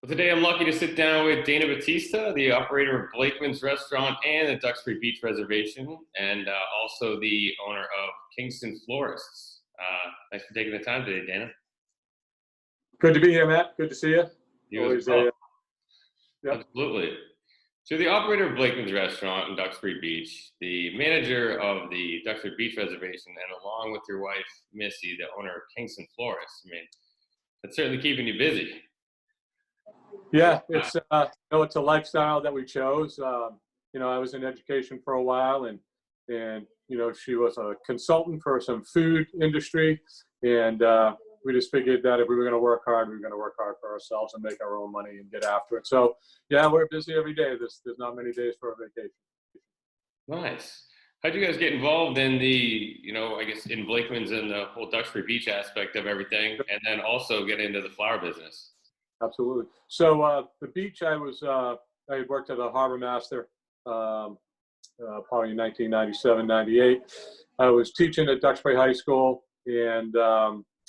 Well, today I'm lucky to sit down with Dana Battista, the operator of Blakeman's Restaurant and the Duxbury Beach Reservation, and also the owner of Kingston Florists. Thanks for taking the time today, Dana. Good to be here, Matt. Good to see you. You as Always well. Yep. Absolutely. So the operator of Blakeman's Restaurant in Duxbury Beach, the manager of the Duxbury Beach Reservation, and along with your wife, Missy, the owner of Kingston Florists. I mean, that's certainly keeping you busy. Yeah, it's it's a lifestyle that we chose. I was in education for a while, and she was a consultant for some food industry, and we just figured that if we were going to work hard, we were going to work hard for ourselves and make our own money and get after it. So yeah, we're busy every day. There's not many days for a vacation. Nice. How'd you guys get involved in the, I guess in Blakeman's and the whole Duxbury Beach aspect of everything, and then also get into the flower business? Absolutely. So the beach, I had worked as a harbor master, probably in 1997, 98. I was teaching at Duxbury High School, and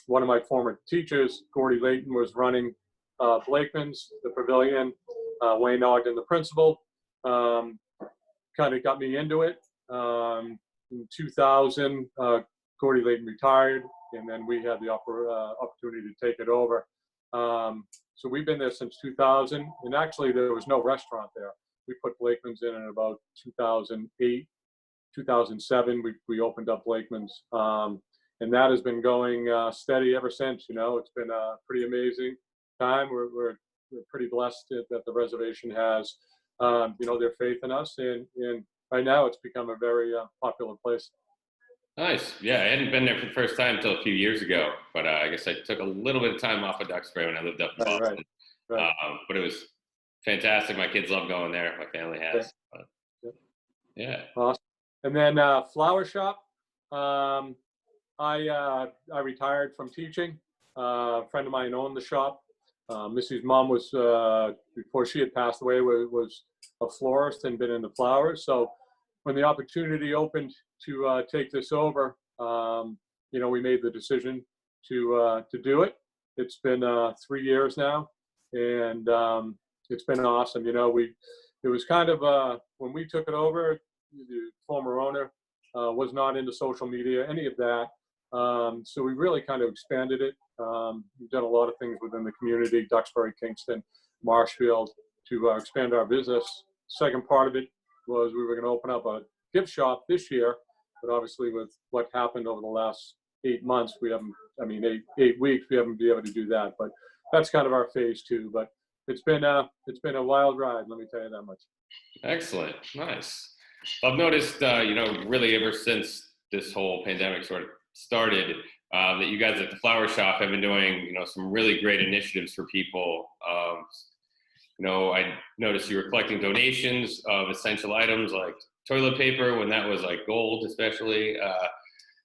one of my former teachers, Gordy Layton, was running Blakeman's, the pavilion. Wayne Ogden, the principal, kind of got me into it. In 2000, Gordy Layton retired, and then we had the opportunity to take it over. So we've been there since 2000, and actually there was no restaurant there. We put Blakeman's in about 2008, 2007. We opened up Blakeman's, and that has been going steady ever since. It's been a pretty amazing time. We're pretty blessed that the reservation has their faith in us, and right now it's become a very popular place. Nice. Yeah, I hadn't been there for the first time until a few years ago, but I guess I took a little bit of time off of Duxbury when I lived up in Boston. Right. But it was fantastic. My kids love going there. My family has. But, yeah. Awesome. And then flower shop. I retired from teaching. A friend of mine owned the shop. Missy's mom was, before she had passed away, was a florist and been into flowers. So when the opportunity opened to take this over, we made the decision to do it. It's been 3 years now, and it's been awesome. It was kind of when we took it over, the former owner was not into social media, any of that. So we really kind of expanded it. We've done a lot of things within the community, Duxbury, Kingston, Marshfield, to expand our business. Second part of it was we were going to open up a gift shop this year, but obviously with what happened over the last 8 months, we haven't, 8 weeks, we haven't been able to do that. But that's kind of our phase 2. But it's been a wild ride, let me tell you that much. Excellent. Nice. I've noticed, really ever since this whole pandemic sort of started, that you guys at the flower shop have been doing, some really great initiatives for people. I noticed you were collecting donations of essential items like toilet paper when that was like gold, especially,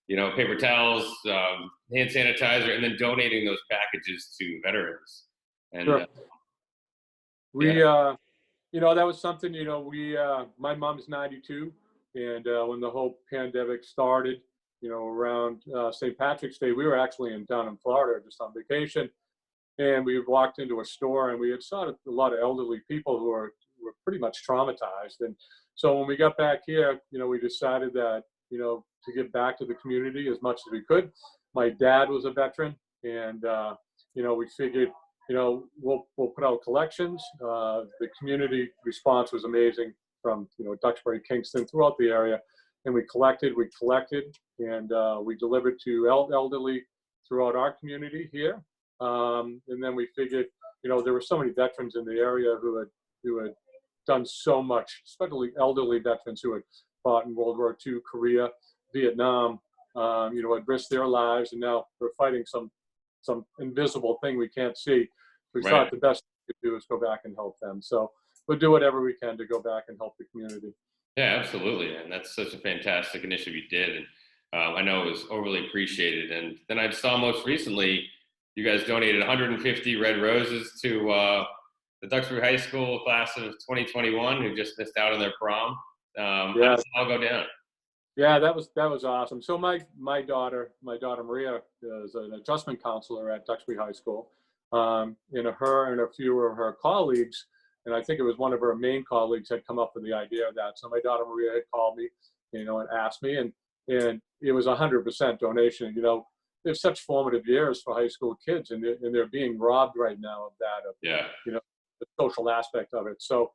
paper towels, hand sanitizer, and then donating those packages to veterans. And sure. That was something, my mom's 92, and when the whole pandemic started, around St. Patrick's Day, we were actually down in Florida just on vacation, and we walked into a store, and we had saw a lot of elderly people who were pretty much traumatized. And so when we got back here, we decided that, to give back to the community as much as we could. My dad was a veteran, and, we figured, we'll put out collections. The community response was amazing from, Duxbury, Kingston, throughout the area. And we collected, and we delivered to elderly throughout our community here. And then we figured, there were so many veterans in the area who had done so much, especially elderly veterans who had fought in World War II, Korea, Vietnam, had risked their lives, and now they're fighting some invisible thing we can't see. We thought the best thing to do is go back and help them. So we'll do whatever we can to go back and help the community. Yeah, absolutely. And that's such a fantastic initiative you did. And I know it was overly appreciated. And then I saw most recently, you guys donated 150 red roses to the Duxbury High School class of 2021 who just missed out on their prom. How does it all go down? Yeah, that was awesome. So my daughter Maria is an adjustment counselor at Duxbury High School. And her and a few of her colleagues, and I think it was one of her main colleagues, had come up with the idea of that. So my daughter Maria had called me, and asked me, and it was 100% donation. There's such formative years for high school kids, and they're being robbed right now of that, of Yeah. the social aspect of it. So,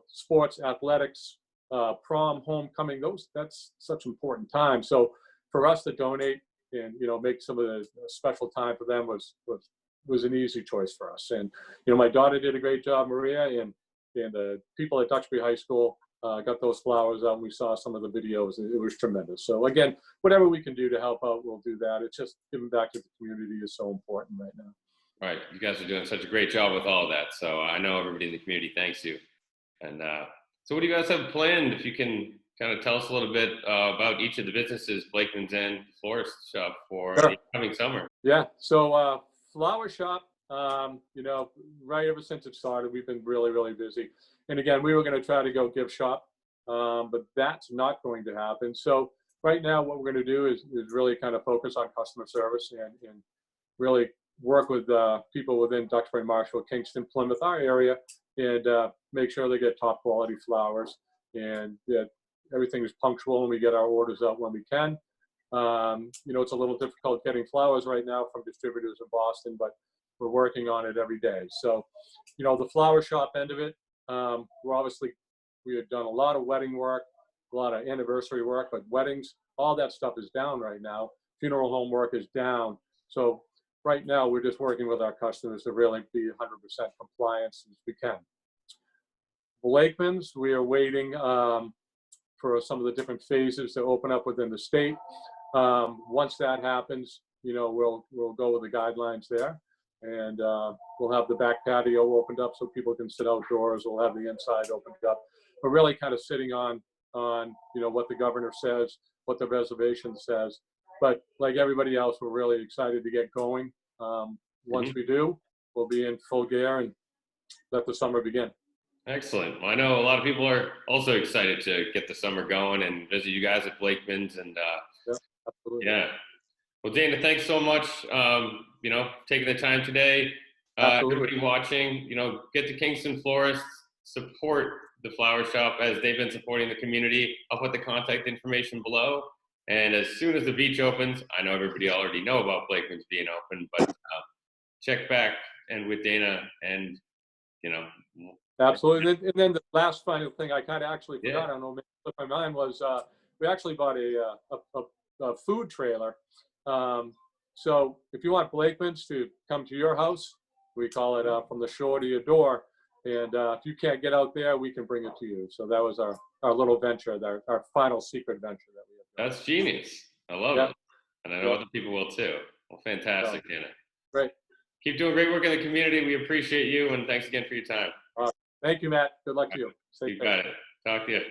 sports, athletics, prom, homecoming, that's such important time. So for us to donate and make some of the special time for them was an easy choice for us. And my daughter did a great job, Maria, and the people at Duxbury High School got those flowers out, and we saw some of the videos. It was tremendous. So again, whatever we can do to help out, we'll do that. It's just giving back to the community is so important right now. Right. You guys are doing such a great job with all of that. So I know everybody in the community thanks you. And so what do you guys have planned? If you can kind of tell us a little bit about each of the businesses, Blakeman's and Florist Shop, for Sure. the coming summer. Yeah. So Flower Shop, right ever since it started, we've been really, really busy. And again, we were going to try to go gift shop, but that's not going to happen. So right now, what we're going to do is really kind of focus on customer service and really work with people within Duxbury, Marshall, Kingston, Plymouth, our area, and make sure they get top quality flowers, and that everything is punctual and we get our orders out when we can. It's a little difficult getting flowers right now from distributors in Boston, but we're working on it every day. So, the flower shop end of it, we had done a lot of wedding work, a lot of anniversary work, but weddings, all that stuff is down right now. Funeral home work is down. So right now we're just working with our customers to really be 100% compliance as we can. Blakeman's, we are waiting for some of the different phases to open up within the state. Once that happens, we'll go with the guidelines there, and we'll have the back patio opened up so people can sit outdoors. We'll have the inside opened up. We're really kind of sitting on what the governor says, what the reservation says. But like everybody else, we're really excited to get going. Once we do, we'll be in full gear and let the summer begin. Excellent. Well, I know a lot of people are also excited to get the summer going and visit you guys at Blakeman's. And Yeah, absolutely. yeah. Well, Dana, thanks so much. Taking the time today. Absolutely. Everybody watching, get to Kingston Florist, support the flower shop as they've been supporting the community. I'll put the contact information below. And as soon as the beach opens, I know everybody already know about Blakeman's being open, but check back and with Dana and, Absolutely. And then the last final thing I kind of actually forgot, I don't know, maybe it slipped my mind, was we actually bought a food trailer. So if you want Blakeman's to come to your house, we call it from the shore to your door. And if you can't get out there, we can bring it to you. So that was our little venture, our final secret venture that we have. That's genius. I love it. And I know other people will too. Well, fantastic, Dana. Great. Keep doing great work in the community. We appreciate you, and thanks again for your time. Thank you, Matt. Good luck to you. You got it. Talk to you.